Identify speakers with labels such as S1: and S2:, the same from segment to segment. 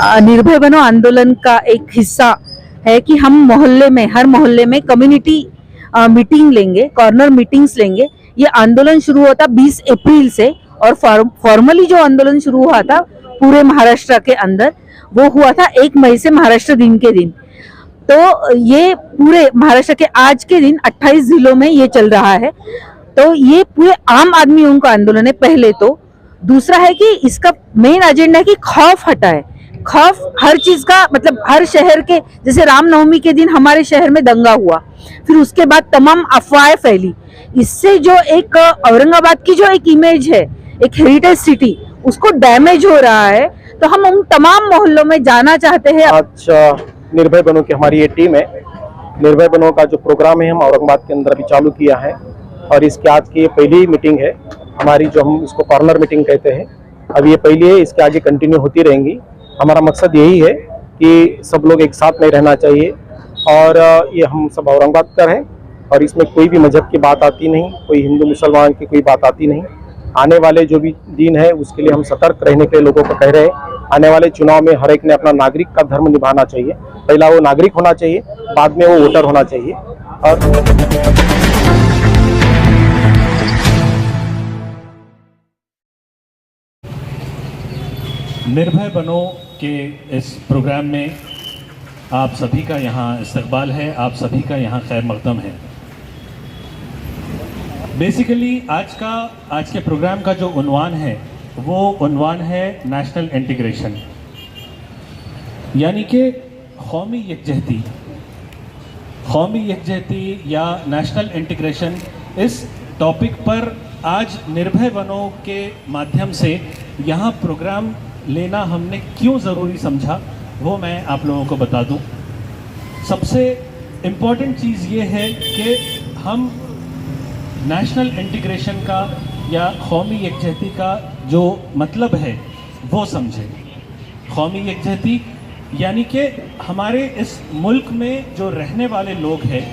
S1: निर्भय बनो आंदोलन का एक हिस्सा है कि हम मोहल्ले में, हर मोहल्ले में कम्युनिटी मीटिंग लेंगे, कॉर्नर मीटिंग्स लेंगे। ये आंदोलन शुरू हुआ था 20 अप्रैल से और फॉर्मली जो आंदोलन शुरू हुआ था पूरे महाराष्ट्र के अंदर वो हुआ था 1 मई से, महाराष्ट्र दिन के दिन। तो ये पूरे महाराष्ट्र के आज के दिन 28 जिलों में ये चल रहा है। तो ये पूरे आम आदमियों का आंदोलन है पहले तो। दूसरा है कि इसका मेन एजेंडा है कि खौफ हटाए। खौफ हर चीज का, मतलब हर शहर के, जैसे रामनवमी के दिन हमारे शहर में दंगा हुआ, फिर उसके बाद तमाम अफवाहें फैली। इससे जो एक औरंगाबाद की जो एक इमेज है, एक हेरिटेज सिटी, उसको डैमेज हो रहा है। तो हम उन तमाम मोहल्लों में जाना चाहते हैं।
S2: आज निर्भय बनो की हमारी ये टीम है। निर्भय बनो का जो प्रोग्राम है हम औरंगाबाद के अंदर अभी चालू किया है और इसके आज की ये पहली मीटिंग है हमारी, जो हम इसको कॉर्नर मीटिंग कहते हैं। अभी ये पहली है, इसके आगे कंटिन्यू होती रहेंगी। हमारा मकसद यही है कि सब लोग एक साथ में रहना चाहिए और ये हम सब औरंगाबाद का है और इसमें कोई भी मजहब की बात आती नहीं, कोई हिंदू मुसलमान की कोई बात आती नहीं। आने वाले जो भी दिन है उसके लिए हम सतर्क रहने के लिए लोगों को कह रहे हैं। आने वाले चुनाव में हर एक ने अपना नागरिक का धर्म निभाना चाहिए। पहला वो नागरिक होना चाहिए, बाद में वो वोटर होना चाहिए। और
S3: निर्भय बनो के इस प्रोग्राम में आप सभी का यहाँ इस्तकबाल है, आप सभी का यहाँ खैर मकदम है। बेसिकली आज के प्रोग्राम का जो उन्वान है वो उन्वान है नेशनल इंटीग्रेशन, यानी कि कौमी यकजहती या नेशनल इंटीग्रेशन। इस टॉपिक पर आज निर्भय बनो के माध्यम से यहाँ प्रोग्राम लेना हमने क्यों ज़रूरी समझा वो मैं आप लोगों को बता दूं। सबसे इम्पॉर्टेंट चीज़ ये है कि हम नेशनल इंटीग्रेशन का या कौमी यकजहती का जो मतलब है वो समझें। कौमी यकजहती यानी कि हमारे इस मुल्क में जो रहने वाले लोग हैं,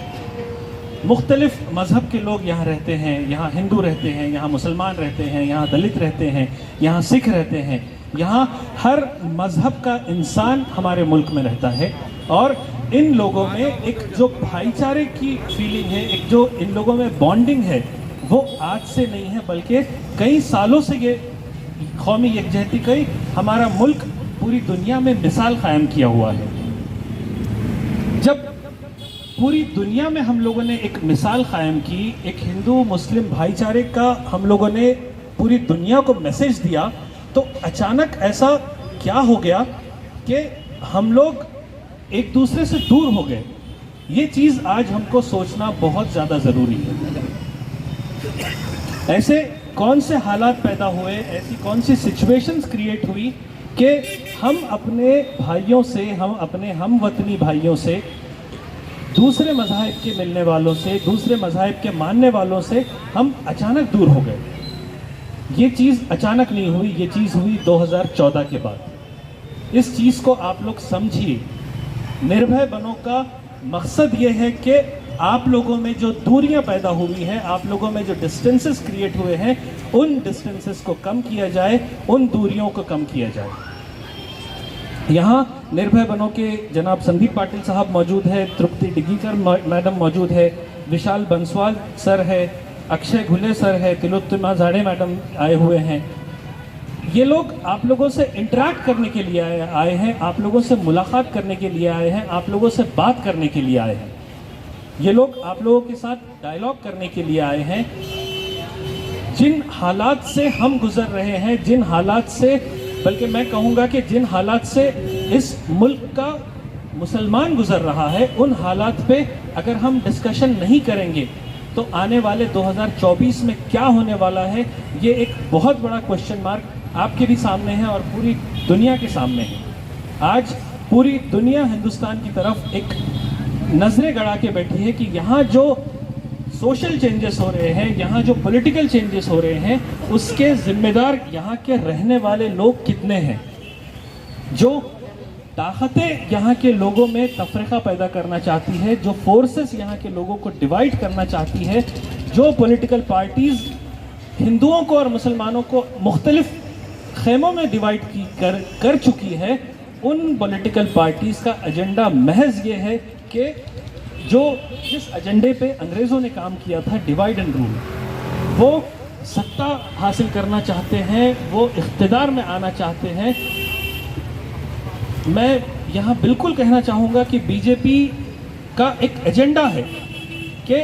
S3: मुख्तलिफ मज़हब के लोग यहाँ रहते हैं। यहाँ हिंदू रहते हैं, यहाँ मुसलमान रहते हैं, यहाँ दलित रहते हैं, यहाँ सिख रहते हैं। यहाँ हर मज़हब का इंसान हमारे मुल्क में रहता है और इन लोगों में एक जो भाईचारे की फीलिंग है, एक जो इन लोगों में बॉन्डिंग है, वो आज से नहीं है बल्कि कई सालों से ये कौमी यकजहती का हमारा मुल्क पूरी दुनिया में मिसाल कायम किया हुआ है। जब पूरी दुनिया में हम लोगों ने एक मिसाल कायम की, एक हिंदू मुस्लिम भाईचारे का हम लोगों ने पूरी दुनिया को मैसेज दिया, तो अचानक ऐसा क्या हो गया कि हम लोग एक दूसरे से दूर हो गए। ये चीज़ आज हमको सोचना बहुत ज़्यादा ज़रूरी है। ऐसे कौन से हालात पैदा हुए, ऐसी कौन सी सिचुएशंस क्रिएट हुई कि हम अपने भाइयों से, हम अपने हम वतनी भाइयों से, दूसरे मज़ाहिब के मिलने वालों से, दूसरे मज़ाहिब के मानने वालों से हम अचानक दूर हो गए। ये चीज़ अचानक नहीं हुई, ये चीज़ हुई 2014 के बाद। इस चीज़ को आप लोग समझिए। निर्भय बनो का मकसद ये है कि आप लोगों में जो दूरियां पैदा हुई हैं, आप लोगों में जो डिस्टेंसेस क्रिएट हुए हैं, उन डिस्टेंसेस को कम किया जाए, उन दूरियों को कम किया जाए। यहाँ निर्भय बनो के जनाब संदीप पाटिल साहब मौजूद है, तृप्ति डिग्गीकर मैडम मौजूद है, विशाल बंसवाल सर है, अक्षय घुले सर है, तिलोत्तमा झाड़े मैडम आए हुए हैं। ये लोग आप लोगों से इंटरेक्ट करने के लिए आए हैं, आप लोगों से मुलाकात करने के लिए आए हैं, आप लोगों से बात करने के लिए आए हैं। ये लोग आप लोगों के साथ डायलॉग करने के लिए आए हैं। जिन हालात से हम गुजर रहे हैं, जिन हालात से, बल्कि मैं कहूँगा कि जिन हालात से इस मुल्क का मुसलमान गुजर रहा है, उन हालात पे अगर हम डिस्कशन नहीं करेंगे तो आने वाले 2024 में क्या होने वाला है, ये एक बहुत बड़ा क्वेश्चन मार्क आपके भी सामने है और पूरी दुनिया के सामने है। आज पूरी दुनिया हिंदुस्तान की तरफ एक नजरें गड़ा के बैठी है कि यहाँ जो सोशल चेंजेस हो रहे हैं, यहाँ जो पॉलिटिकल चेंजेस हो रहे हैं, उसके जिम्मेदार यहाँ के रहने वाले लोग कितने हैं। जो ताकतें यहाँ के लोगों में तफरीका पैदा करना चाहती है, जो फोर्सेस यहाँ के लोगों को डिवाइड करना चाहती है, जो पॉलिटिकल पार्टीज हिंदुओं को और मुसलमानों को मुख्तलिफ खेमों में डिवाइड कर चुकी है, उन पॉलिटिकल पार्टीज़ का एजेंडा महज ये है कि जो जिस एजेंडे पे अंग्रेज़ों ने काम किया था, डिवाइड एंड रूल, वो सत्ता हासिल करना चाहते हैं, वो इख्तिदार में आना चाहते हैं। मैं यहाँ बिल्कुल कहना चाहूँगा कि बीजेपी का एक एजेंडा है कि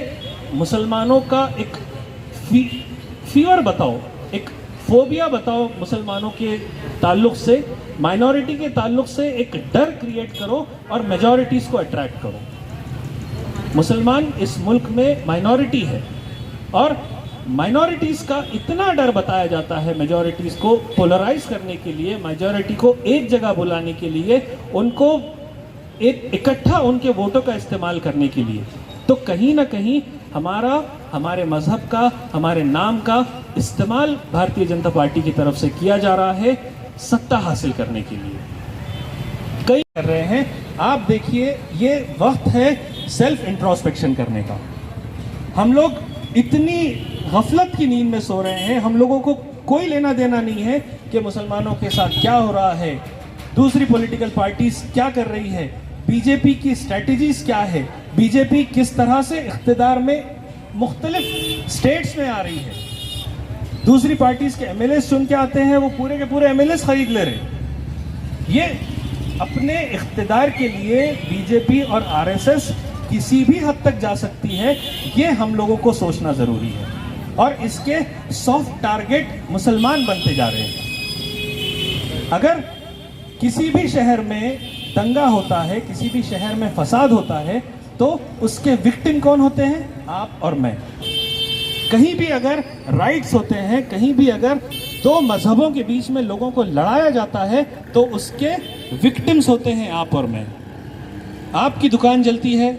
S3: मुसलमानों का एक फीवर बताओ, एक फोबिया बताओ मुसलमानों के ताल्लुक़ से, माइनॉरिटी के ताल्लुक़ से एक डर क्रिएट करो और मेजॉरिटीज़ को अट्रैक्ट करो। मुसलमान इस मुल्क में माइनॉरिटी है और माइनॉरिटीज़ का इतना डर बताया जाता है मेजॉरिटीज़ को पोलराइज करने के लिए, मेजॉरिटी को एक जगह बुलाने के लिए, उनको एक इकट्ठा उनके वोटों का इस्तेमाल करने के लिए। तो कहीं ना कहीं हमारे मज़हब का, हमारे नाम का इस्तेमाल भारतीय जनता पार्टी की तरफ से किया जा रहा है सत्ता हासिल करने के लिए। कई कर रहे हैं। आप देखिए, ये वक्त है सेल्फ इंट्रोस्पेक्शन करने का। हम लोग इतनी गफलत की नींद में सो रहे हैं, हम लोगों को कोई लेना देना नहीं है कि मुसलमानों के साथ क्या हो रहा है, दूसरी पॉलिटिकल पार्टीज क्या कर रही है, बीजेपी की स्ट्रेटजीज क्या है, बीजेपी किस तरह से इख्तिदार में मुख्तलिफ स्टेट्स में आ रही है। दूसरी पार्टीज के एमएलए चुन के आते हैं, वो पूरे के पूरे एमएलए खरीद ले रहे। ये अपने इख्तिदार के लिए बीजेपी और आरएसएस किसी भी हद तक जा सकती है, ये हम लोगों को सोचना ज़रूरी है। और इसके सॉफ्ट टारगेट मुसलमान बनते जा रहे हैं। अगर किसी भी शहर में दंगा होता है, किसी भी शहर में फसाद होता है, तो उसके विक्टिम कौन होते हैं? आप और मैं। कहीं भी अगर राइट्स होते हैं, कहीं भी अगर दो मजहबों के बीच में लोगों को लड़ाया जाता है, तो उसके विक्टिम्स होते हैं आप और मैं। आपकी दुकान जलती है,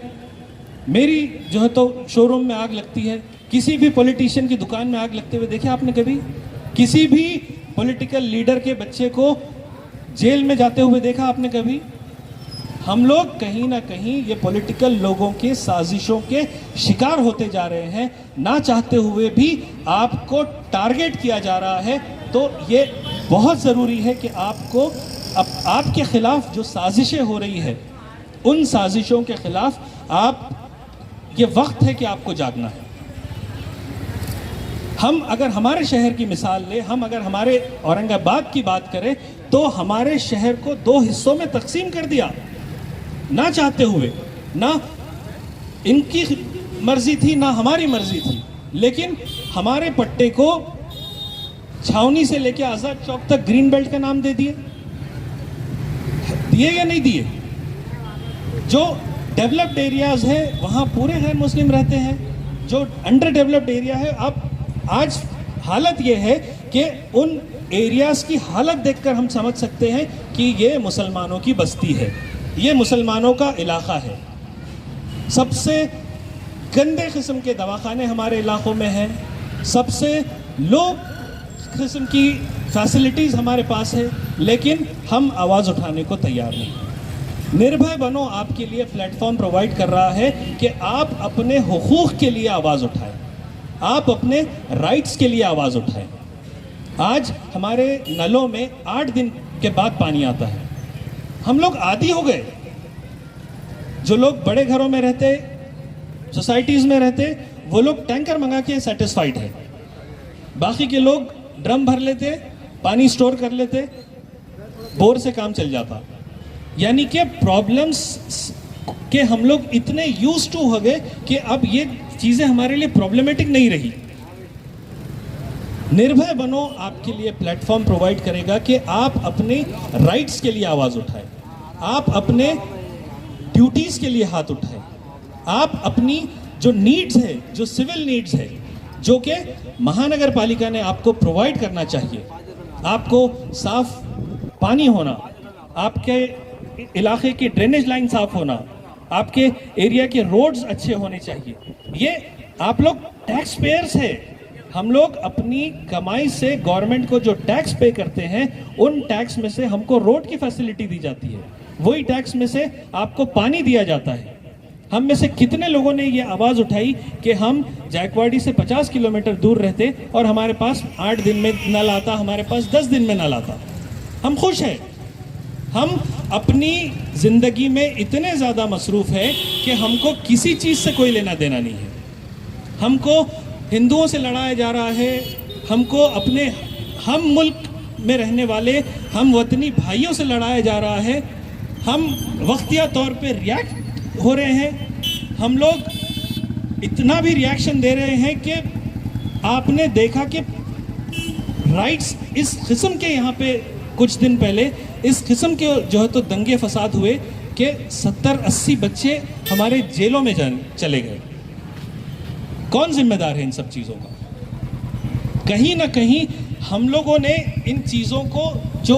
S3: मेरी जो है तो शोरूम में आग लगती है, किसी भी पॉलिटिशियन की दुकान में आग लगते हुए देखे आपने कभी? किसी भी पॉलिटिकल लीडर के बच्चे को जेल में जाते हुए देखा आपने कभी? हम लोग कहीं ना कहीं ये पॉलिटिकल लोगों के साजिशों के शिकार होते जा रहे हैं। ना चाहते हुए भी आपको टारगेट किया जा रहा है। तो ये बहुत ज़रूरी है कि आपको आपके खिलाफ जो साजिशें हो रही है, उन साजिशों के खिलाफ ये वक्त है कि आपको जागना है। हम अगर हमारे शहर की मिसाल ले, हम अगर हमारे औरंगाबाद की बात करें, तो हमारे शहर को दो हिस्सों में तकसीम कर दिया, ना चाहते हुए। ना इनकी मर्जी थी, ना हमारी मर्जी थी, लेकिन हमारे पट्टे को छावनी से लेकर आज़ाद चौक तक ग्रीन बेल्ट का नाम दे दिए या नहीं दिए? जो डेवलप्ड एरियाज है वहाँ पूरे गैर मुस्लिम रहते हैं। जो अंडर डेवलप्ड एरिया है, अब आज हालत ये है कि उन एरियाज की हालत देखकर हम समझ सकते हैं कि ये मुसलमानों की बस्ती है, ये मुसलमानों का इलाका है। सबसे गंदे किस्म के दवाखाने हमारे इलाकों में हैं, सबसे लो किस्म की फैसिलिटीज़ हमारे पास है, लेकिन हम आवाज़ उठाने को तैयार नहीं। निर्भय बनो आपके लिए प्लेटफॉर्म प्रोवाइड कर रहा है कि आप अपने हुकूक के लिए आवाज़ उठाएं, आप अपने राइट्स के लिए आवाज़ उठाएं। आज हमारे नलों में 8 दिन के बाद पानी आता है। हम लोग आदी हो गए। जो लोग बड़े घरों में रहते, सोसाइटीज़ में रहते, वो लोग टैंकर मंगा के सेटिस्फाइड है। बाकी के लोग ड्रम भर लेते, पानी स्टोर कर लेते, बोर से काम चल जाता। यानी कि प्रॉब्लम्स के हम लोग इतने यूज्ड टू हो गए कि अब ये चीज़ें हमारे लिए प्रॉब्लमेटिक नहीं रही। निर्भय बनो आपके लिए प्लेटफॉर्म प्रोवाइड करेगा कि आप अपने राइट्स के लिए आवाज़ उठाएं, आप अपने ड्यूटीज़ के लिए हाथ उठाएं, आप अपनी जो नीड्स है, जो सिविल नीड्स है, जो कि महानगर पालिका ने आपको प्रोवाइड करना चाहिए। आपको साफ पानी होना, आपके इलाके की ड्रेनेज लाइन साफ होना, आपके एरिया के रोड्स अच्छे होने चाहिए। ये आप लोग टैक्स पेयर्स है। हम लोग अपनी कमाई से गवर्नमेंट को जो टैक्स पे करते हैं, उन टैक्स में से हमको रोड की फैसिलिटी दी जाती है, वही टैक्स में से आपको पानी दिया जाता है। हम में से कितने लोगों ने ये आवाज़ उठाई कि हम जायकवाड़ी से 50 किलोमीटर दूर रहते और हमारे पास 8 दिन में नल आता, हमारे पास 10 दिन में नल आता। हम खुश हैं। हम अपनी ज़िंदगी में इतने ज़्यादा मसरूफ़ हैं कि हमको किसी चीज़ से कोई लेना देना नहीं है। हमको हिंदुओं से लड़ाया जा रहा है, हमको अपने हम मुल्क में रहने वाले हम वतनी भाइयों से लड़ाया जा रहा है। हम वक्तिया तौर पे रिएक्ट हो रहे हैं। हम लोग इतना भी रिएक्शन दे रहे हैं कि आपने देखा कि राइट्स इस किस्म के यहाँ पे कुछ दिन पहले इस किस्म के जो है तो दंगे फसाद हुए कि 70-80 बच्चे हमारे जेलों में चले गए। कौन जिम्मेदार है इन सब चीज़ों का? कहीं ना कहीं हम लोगों ने इन चीज़ों को जो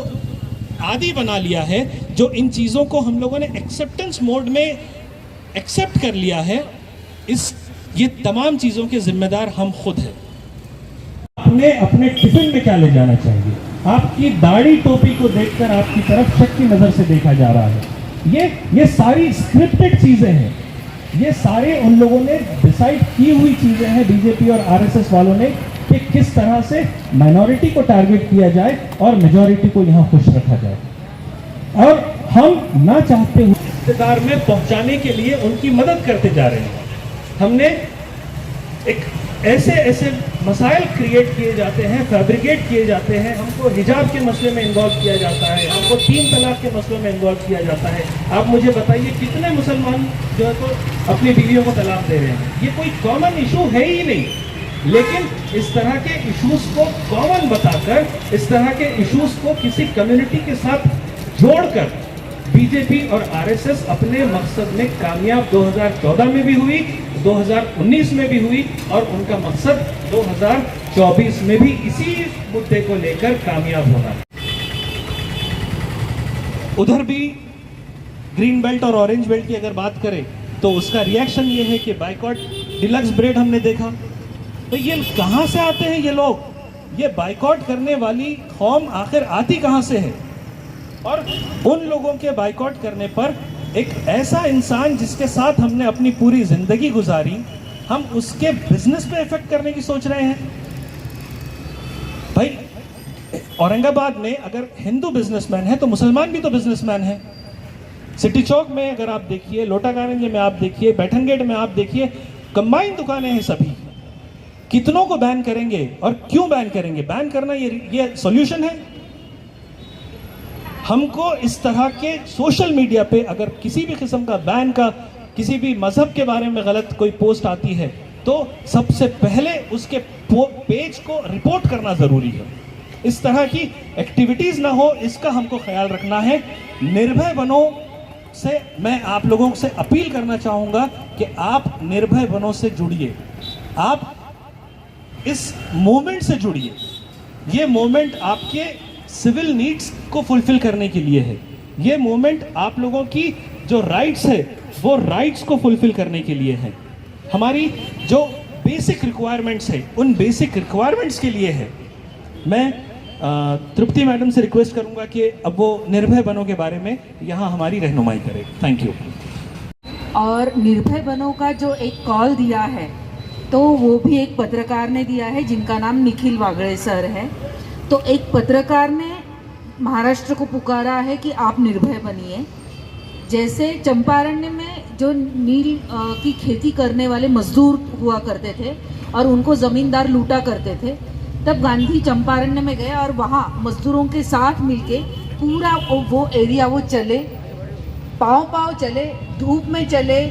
S3: आदी बना लिया है, जो इन चीज़ों को हम लोगों ने एक्सेप्टेंस मोड में एक्सेप्ट कर लिया है, ये तमाम चीज़ों के जिम्मेदार हम खुद हैं। अपने अपने टिफिन में क्या ले जाना चाहिए? आपकी दाढ़ी टोपी को देखकर आपकी तरफ शक की नज़र से देखा जा रहा है। ये सारी स्क्रिप्टेड चीज़ें हैं। ये सारे उन लोगों ने डिसाइड की हुई चीज़ें हैं, बीजेपी और आरएसएस वालों ने, कि किस तरह से माइनॉरिटी को टारगेट किया जाए और मेजॉरिटी को यहाँ खुश रखा जाए। और हम ना चाहते हुए इक़्तिदार में पहुँचाने के लिए उनकी मदद करते जा रहे हैं। हमने एक ऐसे मसाइल क्रिएट किए जाते हैं, फैब्रिकेट किए जाते हैं। हमको हिजाब के मसले में इन्वॉल्व किया जाता है, हमको 3 तलाक के मसलों में इन्वॉल्व किया जाता है। आप मुझे बताइए कितने मुसलमान जो है तो अपनी बीवियों को तलाक दे रहे हैं? ये कोई कॉमन इशू है ही नहीं। लेकिन इस तरह के इश्यूज को कॉमन बताकर, इस तरह के इश्यूज को किसी कम्युनिटी के साथ जोड़कर बीजेपी और आरएसएस अपने मकसद में कामयाब 2014 में भी हुई, 2019 में भी हुई और उनका मकसद 2024 में भी इसी मुद्दे को लेकर कामयाब होना है। उधर भी ग्रीन बेल्ट और ऑरेंज बेल्ट की अगर बात करें तो उसका रिएक्शन ये है कि बाइकॉट डिलक्स ब्रेड हमने देखा। तो ये कहाँ से आते हैं ये लोग? ये बाइकॉट करने वाली कौम आखिर आती कहाँ से है? और उन लोगों के बाइकॉट करने पर एक ऐसा इंसान जिसके साथ हमने अपनी पूरी ज़िंदगी गुजारी, हम उसके बिजनेस पे इफेक्ट करने की सोच रहे हैं। भाई औरंगाबाद में अगर हिंदू बिजनेसमैन है तो मुसलमान भी तो बिजनेसमैन है। सिटी चौक में अगर आप देखिए, लोटाकारंज में आप देखिए, बैठन गेट में आप देखिए, कंबाइंड दुकानें हैं सभी। कितनों को बैन करेंगे और क्यों बैन करेंगे? बैन करना ये सॉल्यूशन है? हमको इस तरह के सोशल मीडिया पे अगर किसी भी किस्म का बैन का, किसी भी मजहब के बारे में गलत कोई पोस्ट आती है तो सबसे पहले उसके पेज को रिपोर्ट करना ज़रूरी है। इस तरह की एक्टिविटीज़ ना हो, इसका हमको ख्याल रखना है। निर्भय बनो से मैं आप लोगों से अपील करना चाहूँगा कि आप निर्भय बनो से जुड़िए, आप इस मूवमेंट से जुड़िए। ये मूवमेंट आपके सिविल नीड्स को फुलफिल करने के लिए है। ये मूवमेंट आप लोगों की जो राइट्स है वो राइट्स को फुलफिल करने के लिए है। हमारी जो बेसिक रिक्वायरमेंट्स है उन बेसिक रिक्वायरमेंट्स के लिए है। मैं तृप्ति मैडम से रिक्वेस्ट करूंगा कि अब वो निर्भय बनो के बारे में यहाँ हमारी रहनुमाई करें। Thank you.
S1: और निर्भय बनो का जो एक कॉल दिया है तो वो भी एक पत्रकार ने दिया है जिनका नाम निखिल वागड़े सर है। तो एक पत्रकार ने महाराष्ट्र को पुकारा है कि आप निर्भय बनिए। जैसे चंपारण में जो नील की खेती करने वाले मजदूर हुआ करते थे और उनको ज़मींदार लूटा करते थे, तब गांधी चंपारण में गए और वहाँ मजदूरों के साथ मिलके पूरा वो एरिया वो चले, पाँव चले, धूप में चले,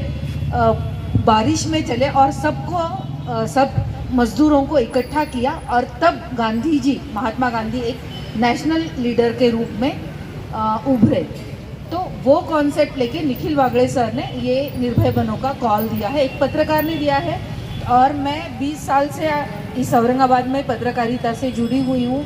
S1: बारिश में चले और सब मजदूरों को इकट्ठा किया। और तब गांधी जी, महात्मा गांधी एक नेशनल लीडर के रूप में उभरे। तो वो कॉन्सेप्ट लेके निखिल वागड़े सर ने ये निर्भय बनो का कॉल दिया है, एक पत्रकार ने दिया है। और मैं 20 साल से इस औरंगाबाद में पत्रकारिता से जुड़ी हुई हूँ।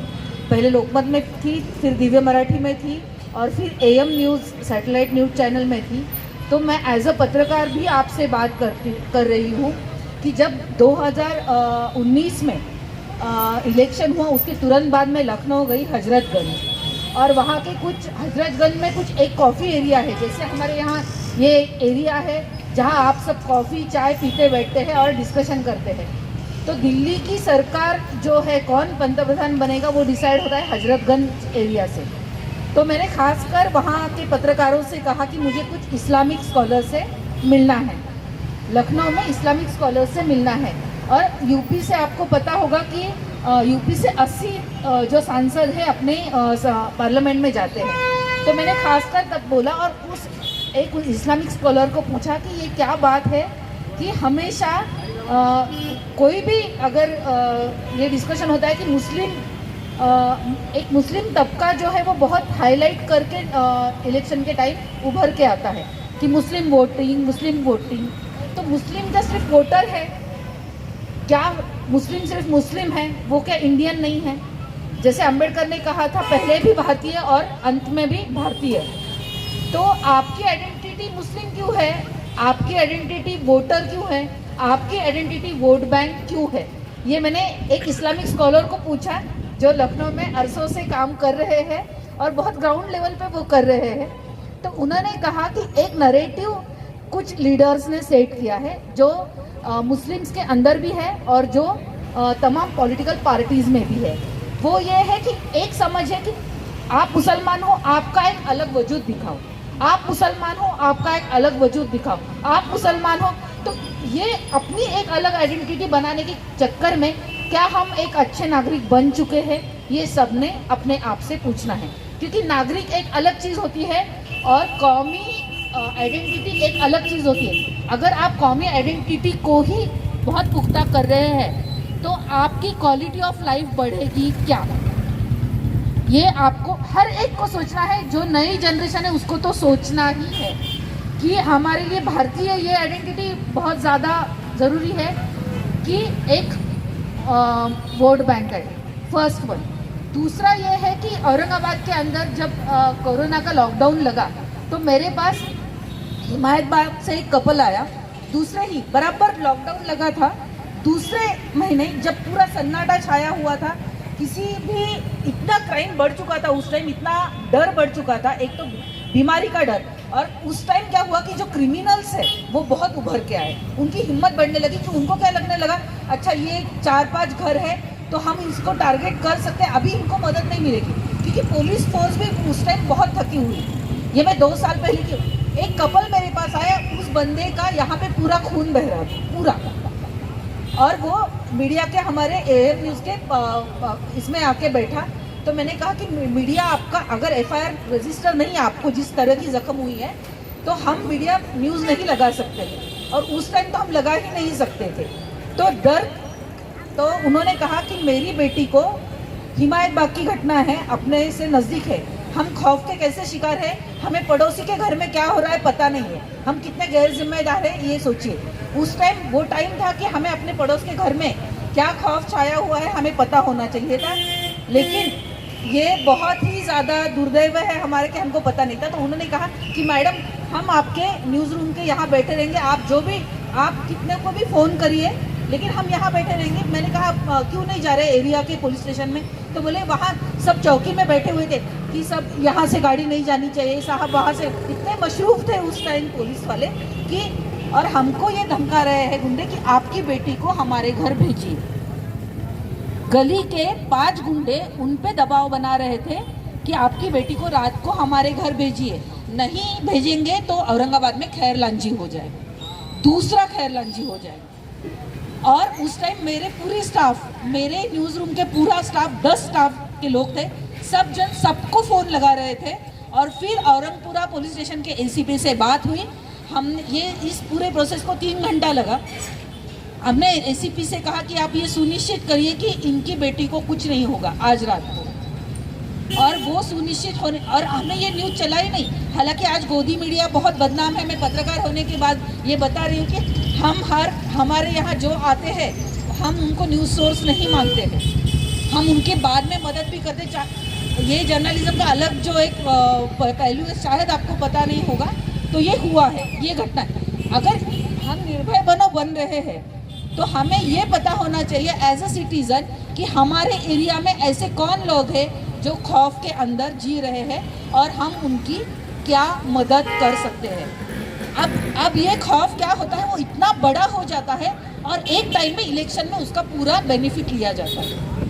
S1: पहले लोकमत में थी, फिर दिव्य मराठी में थी और फिर AM news satellite news channel में थी। तो मैं एज अ पत्रकार भी आपसे बात कर रही हूँ कि जब 2019 में इलेक्शन हुआ उसके तुरंत बाद मैं लखनऊ गई, हजरतगंज, और वहाँ के कुछ हजरतगंज में कुछ एक कॉफ़ी एरिया है, जैसे हमारे यहाँ ये एरिया है जहाँ आप सब कॉफ़ी चाय पीते बैठते हैं और डिस्कशन करते हैं। तो दिल्ली की सरकार जो है, कौन पंतप्रधान बनेगा वो डिसाइड होता है हजरतगंज एरिया से। तो मैंने खासकर वहाँ के पत्रकारों से कहा कि मुझे कुछ इस्लामिक स्कॉलर से मिलना है, लखनऊ में इस्लामिक स्कॉलर से मिलना है। और यूपी से आपको पता होगा कि यूपी से 80 जो सांसद हैं अपने पार्लियामेंट में जाते हैं। तो मैंने खासकर तब बोला और उस एक इस्लामिक स्कॉलर को पूछा कि ये क्या बात है कि हमेशा कोई भी अगर ये डिस्कशन होता है कि एक मुस्लिम तबका जो है वो बहुत हाईलाइट करके इलेक्शन के टाइम उभर के आता है कि मुस्लिम वोटिंग। तो मुस्लिम क्या सिर्फ वोटर है क्या? मुस्लिम सिर्फ मुस्लिम है, वो क्या इंडियन नहीं है? जैसे अंबेडकर ने कहा था पहले भी भारतीय और अंत में भी भारतीय। तो आपकी आइडेंटिटी मुस्लिम क्यों है? आपकी आइडेंटिटी वोटर क्यों है? आपकी आइडेंटिटी वोट बैंक क्यों है? ये मैंने एक इस्लामिक स्कॉलर को पूछा जो लखनऊ में अरसों से काम कर रहे हैं और बहुत ग्राउंड लेवल पे वो कर रहे हैं। तो उन्होंने कहा कि एक नरेटिव कुछ लीडर्स ने सेट किया है जो मुस्लिम्स के अंदर भी है और जो तमाम पॉलिटिकल पार्टीज में भी है। वो ये है कि एक समझ है कि आप मुसलमान हो, आपका एक अलग वजूद दिखाओ। आप मुसलमान हो, आपका एक अलग वजूद दिखाओ। आप मुसलमान हो, तो ये अपनी एक अलग आइडेंटिटी बनाने के चक्कर में क्या हम एक अच्छे नागरिक बन चुके हैं? ये सब ने अपने आप से पूछना है, क्योंकि नागरिक एक अलग चीज़ होती है और कौमी आइडेंटिटी एक अलग चीज़ होती है। अगर आप कौमी आइडेंटिटी को ही बहुत पुख्ता कर रहे हैं तो आपकी क्वालिटी ऑफ लाइफ बढ़ेगी क्या? ये आपको हर एक को सोचना है। जो नई जनरेशन है उसको तो सोचना ही है कि हमारे लिए भारतीय ये आइडेंटिटी बहुत ज़्यादा ज़रूरी है कि एक वोट बैंक है, फर्स्ट वन। दूसरा ये है कि औरंगाबाद के अंदर जब कोरोना का लॉकडाउन लगा तो मेरे पास हिमायतबाग से एक कपल आया। दूसरे ही बराबर लॉकडाउन लगा था, दूसरे महीने जब पूरा सन्नाटा छाया हुआ था, किसी भी इतना क्राइम बढ़ चुका था उस टाइम, इतना डर बढ़ चुका था, एक तो बीमारी का डर, और उस टाइम क्या हुआ कि जो क्रिमिनल्स है वो बहुत उभर के आए। उनकी हिम्मत बढ़ने लगी कि उनको क्या लगने लगा, अच्छा ये 4-5 घर है तो हम इसको टारगेट कर सकते हैं, अभी इनको मदद नहीं मिलेगी, क्योंकि पुलिस फोर्स भी उस टाइम बहुत थकी हुई। ये मैं 2 साल पहले की, एक कपल मेरे पास आया, उस बंदे का यहाँ पे पूरा खून बह रहा था पूरा, और वो मीडिया के हमारे AM न्यूज़ के इसमें आके बैठा। तो मैंने कहा कि मीडिया आपका अगर FIR रजिस्टर नहीं है, आपको जिस तरह की जख्म हुई है, तो हम मीडिया न्यूज़ नहीं लगा सकते थे, और उस टाइम तो हम लगा ही नहीं सकते थे। तो डर, तो उन्होंने कहा कि मेरी बेटी को हिमायतबाग की घटना है, अपने से नज़दीक है, हम खौफ के कैसे शिकार है, हमें पड़ोसी के घर में क्या हो रहा है पता नहीं है, हम कितने गैर जिम्मेदार हैं ये सोचिए। उस टाइम वो टाइम था कि हमें अपने पड़ोस के घर में क्या खौफ छाया हुआ है हमें पता होना चाहिए था, लेकिन ये बहुत ही ज़्यादा दुर्दैव है हमारे कि हमको पता नहीं था। तो उन्होंने कहा कि मैडम हम आपके न्यूज़ रूम के यहाँ बैठे रहेंगे, आप जो भी, आप कितने को भी फ़ोन करिए, लेकिन हम यहाँ बैठे रहेंगे। मैंने कहा आप क्यों नहीं जा रहे एरिया के पुलिस स्टेशन में? तो बोले वहाँ सब चौकी में बैठे हुए थे कि सब यहाँ से गाड़ी नहीं जानी चाहिए साहब, वहाँ से। इतने मशरूफ़ थे उस टाइम पुलिस वाले कि, और हमको ये धमका रहे हैं गुंडे कि आपकी बेटी को हमारे घर भेजिए। गली के 5 गुंडे उन पे दबाव बना रहे थे कि आपकी बेटी को रात को हमारे घर भेजिए, नहीं भेजेंगे तो औरंगाबाद में खैर लांजी हो जाए, दूसरा खैर लांजी हो जाए। और उस टाइम मेरे पूरी स्टाफ, मेरे न्यूज़ रूम के पूरा स्टाफ, 10 स्टाफ के लोग थे, सब जन सबको फ़ोन लगा रहे थे। और फिर औरंगपुरा पुलिस स्टेशन के ACP से बात हुई। हमने ये इस पूरे प्रोसेस को 3 घंटा लगा। हमने ACP से कहा कि आप ये सुनिश्चित करिए कि इनकी बेटी को कुछ नहीं होगा आज रात को, और वो सुनिश्चित होने, और हमने ये न्यूज़ चलाई नहीं। हालांकि आज गोदी मीडिया बहुत बदनाम है, मैं पत्रकार होने के बाद ये बता रही हूँ कि हमारे यहाँ जो आते हैं हम उनको न्यूज़ सोर्स नहीं मानते हैं, हम उनके बाद में मदद भी करते। ये जर्नलिज्म का अलग जो एक पहलू है, शायद आपको पता नहीं होगा। तो ये हुआ है, ये घटना। अगर हम निर्भय बन रहे हैं तो हमें ये पता होना चाहिए एज अ सिटीज़न कि हमारे एरिया में ऐसे कौन लोग हैं जो खौफ के अंदर जी रहे हैं और हम उनकी क्या मदद कर सकते हैं। अब ये खौफ क्या होता है, वो इतना बड़ा हो जाता है और एक टाइम में इलेक्शन में उसका पूरा बेनिफिट लिया जाता है।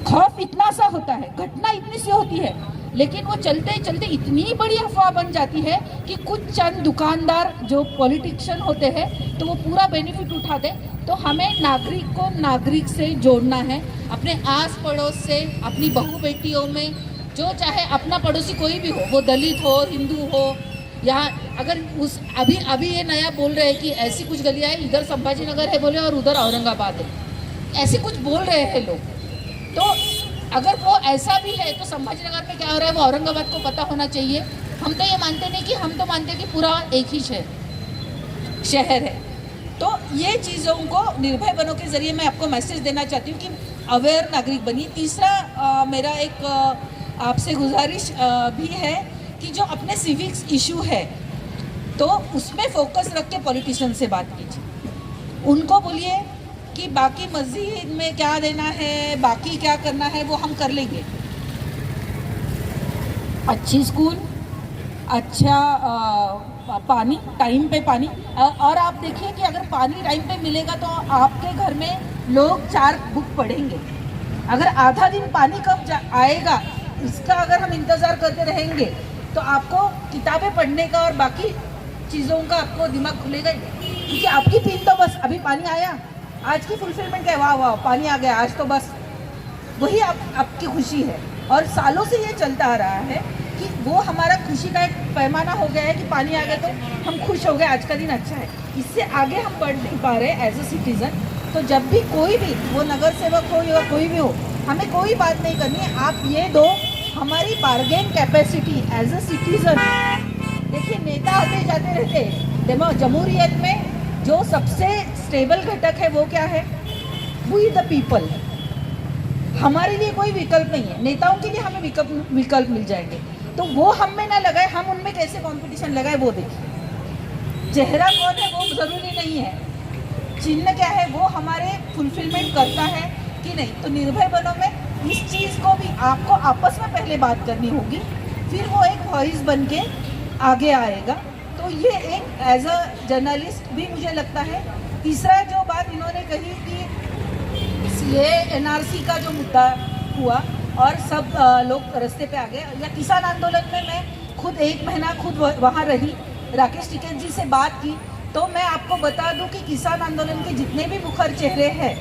S1: खौफ इतना सा होता है, घटना इतनी सी होती है,
S4: लेकिन वो चलते चलते इतनी बड़ी अफवाह बन जाती है कि कुछ चंद दुकानदार जो पॉलिटिशियन होते हैं तो वो पूरा बेनिफिट उठाते। तो हमें नागरिक को नागरिक से जोड़ना है, अपने आस पड़ोस से, अपनी बहू बेटियों में, जो चाहे अपना पड़ोसी कोई भी हो, वो दलित हो, हिंदू हो, या अगर उस अभी ये नया बोल रहे हैं कि ऐसी कुछ गलियाँ हैं, इधर संभाजी नगर है बोले और उधर औरंगाबाद है, ऐसे कुछ बोल रहे हैं लोग। तो अगर वो ऐसा भी है तो संभाजी नगर में क्या हो रहा है वो औरंगाबाद को पता होना चाहिए। हम तो ये मानते नहीं कि हम तो मानते हैं कि पूरा एक ही शहर है। तो ये चीज़ों को निर्भय बनो के ज़रिए मैं आपको मैसेज देना चाहती हूँ कि अवेयर नागरिक बनिए। तीसरा मेरा एक आपसे गुजारिश भी है कि जो अपने सिविक्स इशू है तो उसमें फोकस रख के पॉलिटिशियन से बात कीजिए, उनको बोलिए कि बाकी मस्जिद में क्या देना है, बाकी क्या करना है वो हम कर लेंगे। अच्छी स्कूल, अच्छा पानी टाइम पे पानी, और आप देखिए कि अगर पानी टाइम पे मिलेगा तो आपके घर में लोग 4 बुक पढ़ेंगे। अगर आधा दिन पानी कब आएगा इसका अगर हम इंतज़ार करते रहेंगे तो आपको किताबें पढ़ने का और बाकी चीज़ों का आपको दिमाग खुलेगा ही, क्योंकि आपकी पीन तो बस अभी पानी आया, आज की फुलफिलमेंट क्या है, वाह वाह पानी आ गया आज तो बस, वही आपकी खुशी है। और सालों से ये चलता आ रहा है कि वो हमारा खुशी का एक पैमाना हो गया है कि पानी आ गया तो हम खुश हो गए, आज का दिन अच्छा है। इससे आगे हम बढ़ नहीं पा रहे एज अ सिटीज़न। तो जब भी कोई भी, वो नगर सेवक हो या कोई भी हो, हमें कोई बात नहीं करनी है, आप ये दो हमारी bargain capacity as a citizen. देखिए नेता आते जाते रहते, जमहूरियत में जो सबसे स्टेबल घटक है वो क्या है, वी द पीपल। हमारे लिए कोई विकल्प नहीं है, नेताओं के लिए हमें विकल्प मिल जाएंगे, तो वो हम में ना लगाए, हम उनमें कैसे कंपटीशन लगाए वो देखिए। चेहरा कौन है वो ज़रूरी नहीं है, चिन्ह क्या है वो हमारे फुलफिलमेंट करता है कि नहीं। तो निर्भय बनो में इस चीज़ को भी आपको आपस में पहले बात करनी होगी, फिर वो एक वॉइस बन के आगे आएगा। तो ये एक एज अ जर्नलिस्ट भी मुझे लगता है। तीसरा जो बात इन्होंने कही कि ये एनआरसी का जो मुद्दा हुआ और सब लोग रास्ते पे आ गए, या किसान आंदोलन में मैं खुद 1 महीना खुद वहाँ रही, राकेश टिकैत जी से बात की, तो मैं आपको बता दूं कि किसान आंदोलन के जितने भी मुखर चेहरे हैं,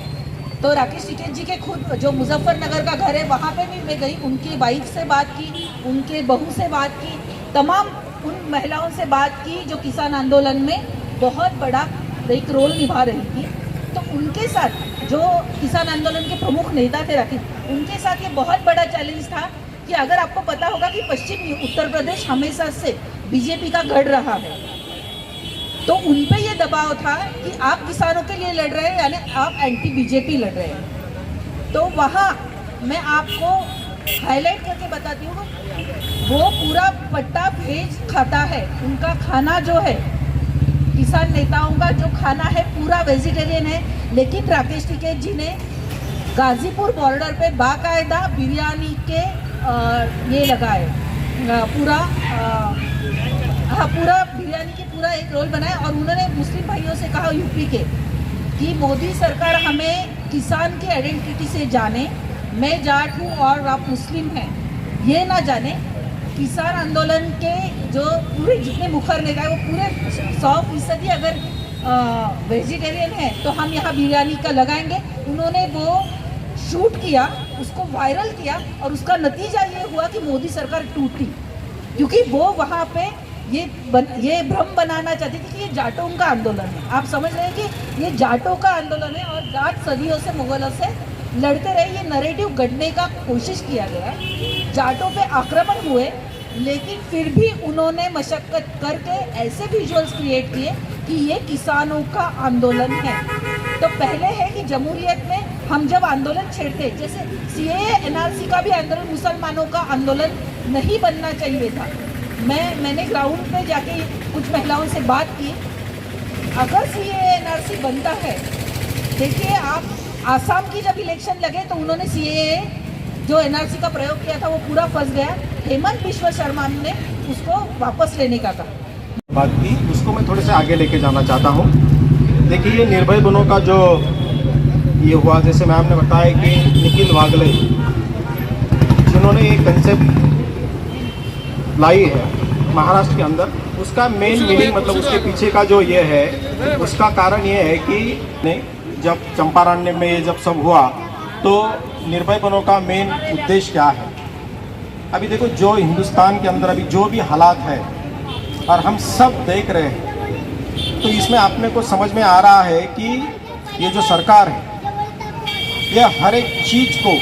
S4: तो राकेश टिकैत जी के खुद जो मुजफ्फरनगर का घर है वहाँ पे भी मैं गई, उनकी वाइफ से बात की, उनके बहू से बात की, तमाम उन महिलाओं से बात की जो किसान आंदोलन में बहुत बड़ा एक रोल निभा रही थी। तो उनके साथ जो किसान आंदोलन के प्रमुख नेता थे राकेश, उनके साथ ये बहुत बड़ा चैलेंज था कि अगर आपको पता होगा कि पश्चिमी उत्तर प्रदेश हमेशा से बीजेपी का गढ़ रहा है, तो उन पे ये दबाव था कि आप किसानों के लिए लड़ रहे हैं, यानी आप एंटी बीजेपी लड़ रहे हैं। तो वहाँ मैं आपको हाईलाइट करके बताती हूँ, वो पूरा पट्टा भेज खाता है, उनका खाना जो है, किसान नेताओं का जो खाना है पूरा वेजिटेरियन है। लेकिन राकेश टिकैत जी ने गाजीपुर बॉर्डर पे बाकायदा बिरयानी के ये लगाए, पूरा बिरयानी की पूरा एक रोल बनाया, और उन्होंने मुस्लिम भाइयों से कहा यूपी के कि मोदी सरकार हमें किसान की आइडेंटिटी से जाने, मैं जाट हूँ और आप मुस्लिम हैं ये ना जाने। किसान आंदोलन के जो पूरे जितने मुखर नेता है वो पूरे 100% अगर वेजिटेरियन है तो हम यहाँ बिरयानी का लगाएंगे। उन्होंने वो शूट किया, उसको वायरल किया, और उसका नतीजा ये हुआ कि मोदी सरकार टूटी, क्योंकि वो वहाँ पे ये भ्रम बनाना चाहती थी कि ये जाटों का आंदोलन है। आप समझ रहे हैं कि ये जाटों का आंदोलन है और जाट सदियों से मुगलों से लड़ते रहे, ये नैरेटिव गढ़ने का कोशिश किया गया। जाटों पे आक्रमण हुए, लेकिन फिर भी उन्होंने मशक्कत करके ऐसे विजुअल्स क्रिएट किए कि ये किसानों का आंदोलन है। तो पहले है कि जमहूरियत में हम जब आंदोलन छेड़ते, जैसे सीएए एनआरसी का भी आंदोलन मुसलमानों का आंदोलन नहीं बनना चाहिए था। मैंने ग्राउंड पे जाके कुछ महिलाओं से बात की, अगर सीएए एनआरसी बनता है, देखिए आप आसाम की जब इलेक्शन लगे तो उन्होंने सीएए जो एनआरसी का प्रयोग किया था वो पूरा फंस गया। हेमंत बिश्व शर्मा ने उसको वापस लेने का कहा।
S2: बात की उसको मैं थोड़े से आगे लेके जाना चाहता हूँ। देखिए निर्भय बनो का जो ये हुआ, जैसे मैम ने बताया कि निखिल वागले जिन्होंने ये कंसेप्ट लाई है महाराष्ट्र के अंदर, उसका मेन मीनिंग मतलब उसके पीछे का जो ये है, उसका कारण ये है कि जब चंपारण में ये जब सब हुआ तो निर्भय बनो का मेन उद्देश्य क्या है। अभी देखो जो हिंदुस्तान के अंदर अभी जो भी हालात है और हम सब देख रहे हैं, तो इसमें अपने को समझ में आ रहा है कि ये जो सरकार है ये हर एक चीज़ को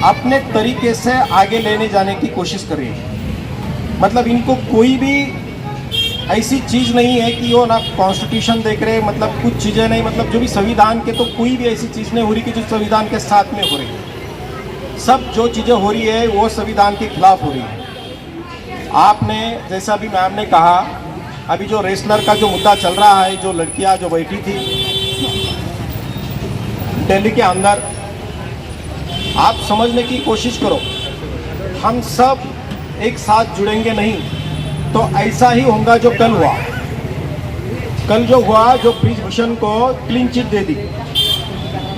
S2: अपने तरीके से आगे लेने जाने की कोशिश कर रही है। मतलब इनको कोई भी ऐसी चीज़ नहीं है कि वो ना कॉन्स्टिट्यूशन देख रहे, मतलब कुछ चीज़ें नहीं, मतलब जो भी संविधान के, तो कोई भी ऐसी चीज़ नहीं हो रही कि जो संविधान के साथ में हो रही है। सब जो चीज़ें हो रही है वो संविधान के खिलाफ हो रही है। आपने जैसा भी मैम ने कहा, अभी जो रेसलर का जो मुद्दा चल रहा है, जो लड़कियां जो बैठी थी दिल्ली के अंदर, आप समझने की कोशिश करो, हम सब एक साथ जुड़ेंगे नहीं तो ऐसा ही होगा जो कल हुआ। कल जो हुआ, जो ब्रिजभूषण को क्लीन चिट दे दी,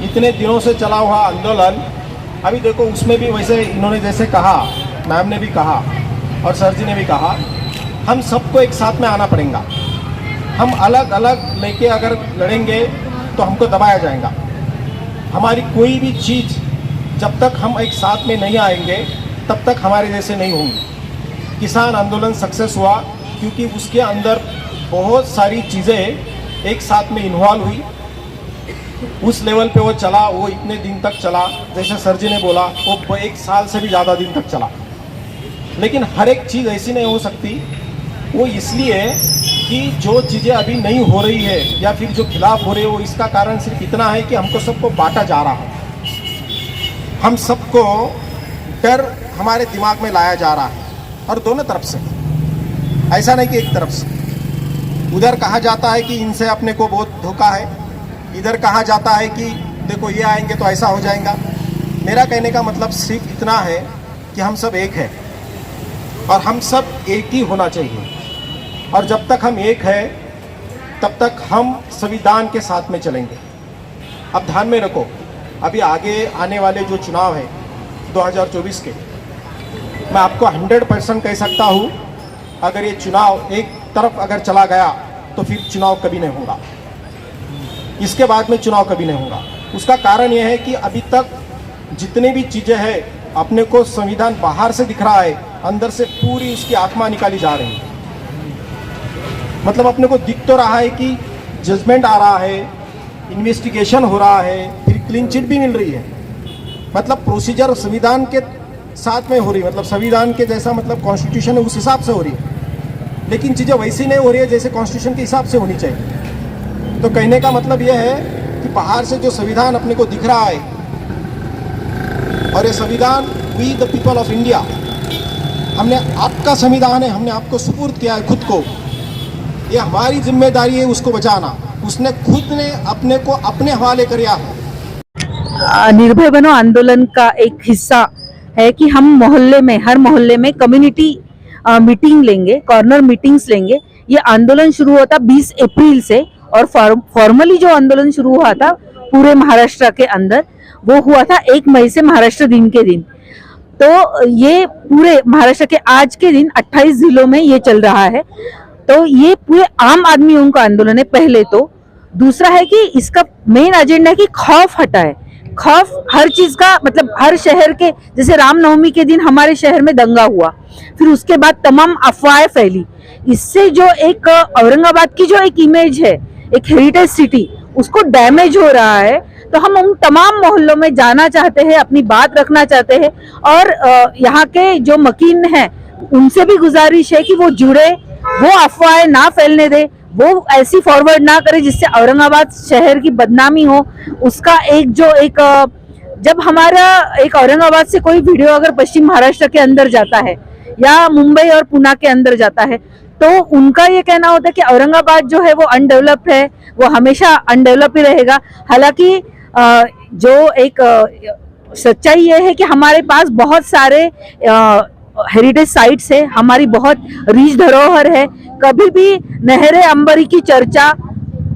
S2: इतने दिनों से चला हुआ आंदोलन, अभी देखो उसमें भी वैसे इन्होंने जैसे कहा, मैम ने भी कहा और सर जी ने भी कहा, हम सबको एक साथ में आना पड़ेगा। हम अलग अलग लेके अगर लड़ेंगे तो हमको दबाया जाएगा। हमारी कोई भी चीज़ जब तक हम एक साथ में नहीं आएंगे तब तक हमारे जैसे नहीं होंगे। किसान आंदोलन सक्सेस हुआ क्योंकि उसके अंदर बहुत सारी चीज़ें एक साथ में इन्वॉल्व हुई, उस लेवल पे वो चला, वो इतने दिन तक चला, जैसे सर जी ने बोला वो 1 साल से भी ज़्यादा दिन तक चला। लेकिन हर एक चीज़ ऐसी नहीं हो सकती, वो इसलिए कि जो चीज़ें अभी नहीं हो रही है या फिर जो खिलाफ हो रही है, वो इसका कारण सिर्फ इतना है कि हमको सबको बांटा जा रहा है, हम सबको डर हमारे दिमाग में लाया जा रहा है, और दोनों तरफ से, ऐसा नहीं कि एक तरफ से। उधर कहा जाता है कि इनसे अपने को बहुत धोखा है, इधर कहा जाता है कि देखो ये आएंगे तो ऐसा हो जाएगा। मेरा कहने का मतलब सिर्फ इतना है कि हम सब एक हैं और हम सब एक ही होना चाहिए, और जब तक हम एक हैं तब तक हम संविधान के साथ में चलेंगे। अब ध्यान में रखो, अभी आगे आने वाले जो चुनाव है 2024 के, मैं आपको 100% कह सकता हूँ, अगर ये चुनाव एक तरफ अगर चला गया तो फिर चुनाव कभी नहीं होगा, इसके बाद में चुनाव कभी नहीं होगा। उसका कारण यह है कि अभी तक जितने भी चीज़ें हैं अपने को संविधान बाहर से दिख रहा है, अंदर से पूरी उसकी आत्मा निकाली जा रही है। मतलब अपने को दिख तो रहा है कि जजमेंट आ रहा है, इन्वेस्टिगेशन हो रहा है, फिर क्लीन चिट भी मिल रही है, मतलब प्रोसीजर संविधान के साथ में हो रही है, मतलब संविधान के जैसा, मतलब कॉन्स्टिट्यूशन है उस हिसाब से हो रही है। लेकिन चीज़ें वैसी नहीं हो रही है जैसे कॉन्स्टिट्यूशन के हिसाब से होनी चाहिए। तो कहने का मतलब यह है कि बाहर से जो संविधान अपने को दिख रहा है, और ये संविधान we the people of India, हमने आपका संविधान है, हमने आपको सुपुर्द किया है खुद को, ये हमारी जिम्मेदारी है उसको बचाना। उसने खुद ने अपने को अपने हवाले किया है।
S1: निर्भय बनो आंदोलन का एक हिस्सा है कि हम मोहल्ले में, हर मोहल्ले में कम्युनिटी मीटिंग लेंगे, कॉर्नर मीटिंग्स लेंगे। ये आंदोलन शुरू होता 20 अप्रैल से, और फॉर्मली जो आंदोलन शुरू हुआ था पूरे महाराष्ट्र के अंदर, वो हुआ था 1 मई से, महाराष्ट्र दिन के दिन। तो ये पूरे महाराष्ट्र के आज के दिन 28 जिलों में ये चल रहा है। तो ये पूरे आम आदमियों का आंदोलन है पहले तो। दूसरा है कि इसका मेन एजेंडा है कि खौफ हटाए। खौफ हर चीज का, मतलब हर शहर के, जैसे रामनवमी के दिन हमारे शहर में दंगा हुआ, फिर उसके बाद तमाम अफवाहें फैली, इससे जो एक औरंगाबाद की जो एक इमेज है, एक हेरिटेज सिटी, उसको डैमेज हो रहा है। तो हम उन तमाम मोहल्लों में जाना चाहते हैं, अपनी बात रखना चाहते हैं, और यहाँ के जो मकीन हैं उनसे भी गुजारिश है कि वो जुड़े, वो अफवाहें ना फैलने दे, वो ऐसी फॉरवर्ड ना करे जिससे औरंगाबाद शहर की बदनामी हो। उसका एक जब हमारा एक औरंगाबाद से कोई वीडियो अगर पश्चिम महाराष्ट्र के अंदर जाता है या मुंबई और पुणे के अंदर जाता है, तो उनका ये कहना होता है कि औरंगाबाद जो है वो अनडेवलप्ड है, वो हमेशा अनडेवलप ही रहेगा। हालांकि जो एक सच्चाई ये है कि हमारे पास बहुत सारे हेरिटेज साइट्स है, हमारी बहुत रिच धरोहर है। कभी भी नहरे अंबरी की चर्चा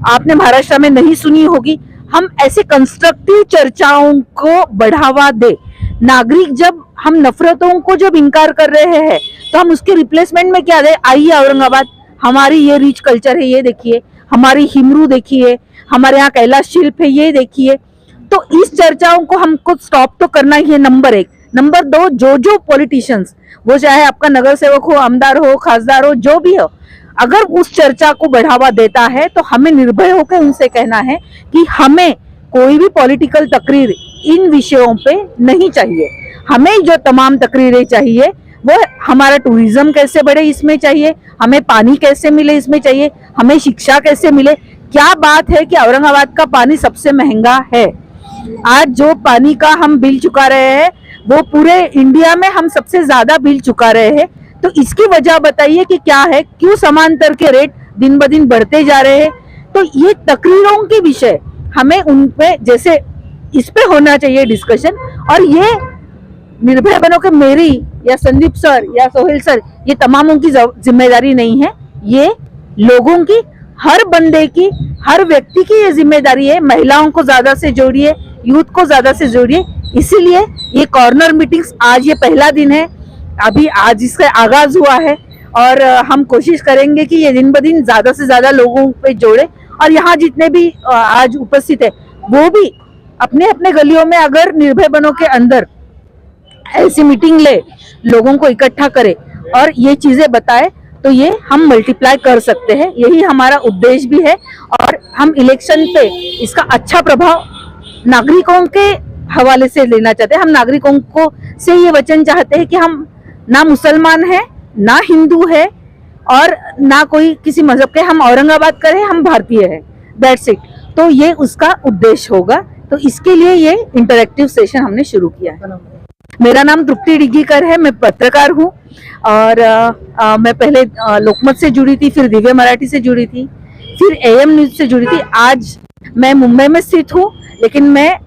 S1: आपने महाराष्ट्र में नहीं सुनी होगी। हम ऐसे कंस्ट्रक्टिव चर्चाओं को बढ़ावा दे। नागरिक जब हम नफरतों को जब इनकार कर रहे हैं तो हम उसके रिप्लेसमेंट में क्या दे? आइए औरंगाबाद, हमारी ये रिच कल्चर है, ये देखिए, हमारी हिमरू देखिए, हमारे यहाँ कैलाश शिल्प है, ये देखिए। तो इस चर्चाओं को हमको स्टॉप तो करना ही है, नंबर 1। नंबर 2, जो पॉलिटिशियंस, वो चाहे आपका नगर सेवक हो, आमदार हो, खासदार हो, जो भी हो, अगर उस चर्चा को बढ़ावा देता है तो हमें निर्भय होकर उनसे कहना है कि हमें कोई भी पॉलिटिकल तकरीर इन विषयों पे नहीं चाहिए। हमें जो तमाम तकरीरें चाहिए वो हमारा टूरिज्म कैसे बढ़े इसमें चाहिए, हमें पानी कैसे मिले इसमें चाहिए, हमें शिक्षा कैसे मिले। क्या बात है कि औरंगाबाद का पानी सबसे महंगा है। आज जो पानी का हम बिल चुका रहे हैं वो पूरे इंडिया में हम सबसे ज्यादा बिल चुका रहे हैं। तो इसकी वजह बताइए कि क्या है, क्यों समांतर के रेट दिन ब दिन बढ़ते जा रहे हैं। तो ये तकरीरों के विषय हमें उन पे, जैसे इस पे होना चाहिए डिस्कशन। और ये निर्भय बनो के मेरी या संदीप सर या सोहेल सर, ये तमामों की जिम्मेदारी नहीं है, ये लोगों की, हर बंदे की, हर व्यक्ति की ये जिम्मेदारी है। महिलाओं को ज्यादा से जोड़िए, यूथ को ज्यादा से जोड़िए। इसीलिए ये कॉर्नर मीटिंग्स आज ये पहला दिन है, अभी आज इसका आगाज हुआ है और हम कोशिश करेंगे कि ये दिन ब दिन ज्यादा से ज्यादा लोगों पे जोड़े। और यहाँ जितने भी आज उपस्थित है वो भी अपने अपने गलियों में अगर निर्भय बनो के अंदर ऐसी मीटिंग ले, लोगों को इकट्ठा करे और ये चीजें बताए तो ये हम मल्टीप्लाई कर सकते हैं। यही हमारा उद्देश्य भी है और हम इलेक्शन पे इसका अच्छा प्रभाव नागरिकों के हवाले से लेना चाहते हैं। हम नागरिकों को से ये वचन चाहते हैं कि हम ना मुसलमान है, ना हिंदू है और ना कोई किसी मजहब के, हम औरंगाबाद का है, हम भारतीय है, दैट्स इट। तो ये उसका उद्देश्य होगा। तो इसके लिए ये इंटरेक्टिव सेशन हमने शुरू किया है। मेरा नाम तृप्ति डिग्गीकर है, मैं पत्रकार हूँ और मैं पहले लोकमत से जुड़ी थी, फिर दिव्य मराठी से जुड़ी थी, फिर एएम न्यूज से जुड़ी थी। आज मैं मुंबई में स्थित हूँ, लेकिन मैं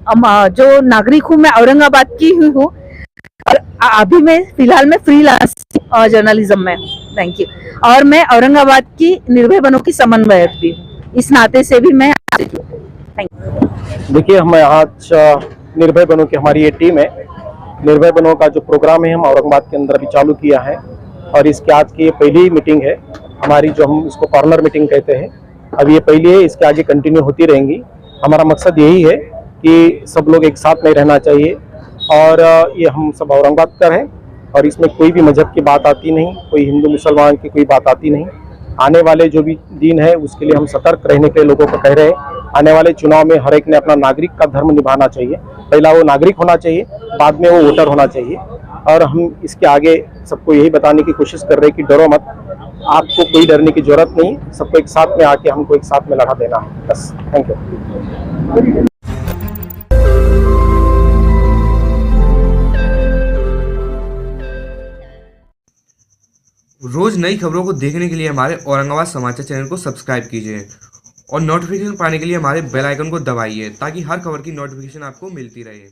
S1: जो नागरिक हूँ मैं औरंगाबाद की ही हूँ और अभी मैं फिलहाल मैं फ्रीलांस जर्नलिज्म में हूँ। Thank you. और मैं औरंगाबाद की निर्भय बनो की समन्वयक भी हूँ, इस नाते से भी मैं थैंक यू।
S2: देखिए, हम आज निर्भय बनो की हमारी ये टीम है, निर्भय बनो का जो प्रोग्राम है हम औरंगाबाद के अंदर अभी चालू किया है और इसकी आज की ये पहली मीटिंग है हमारी, जो हम इसको कॉर्नर मीटिंग कहते हैं। अभी ये पहली है, इसके आगे कंटिन्यू होती रहेंगी। हमारा मकसद यही है कि सब लोग एक साथ में रहना चाहिए और ये हम सब औरंगाबाद का है और इसमें कोई भी मजहब की बात आती नहीं, कोई हिंदू मुसलमान की कोई बात आती नहीं। आने वाले जो भी दिन है उसके लिए हम सतर्क रहने के लिए लोगों को कह रहे हैं। आने वाले चुनाव में हर एक ने अपना नागरिक का धर्म निभाना चाहिए। पहला वो नागरिक होना चाहिए, बाद में वो वोटर होना चाहिए। और हम इसके आगे सबको यही बताने की कोशिश कर रहे हैं कि डरो मत, आपको कोई डरने की जरूरत नहीं, सबको एक साथ में आके हमको एक साथ में लड़ा देना है, बस। Thank you.
S5: रोज नई खबरों को देखने के लिए हमारे औरंगाबाद समाचार चैनल को सब्सक्राइब कीजिए और नोटिफिकेशन पाने के लिए हमारे बेल आइकन को दबाइए ताकि हर खबर की नोटिफिकेशन आपको मिलती रहे।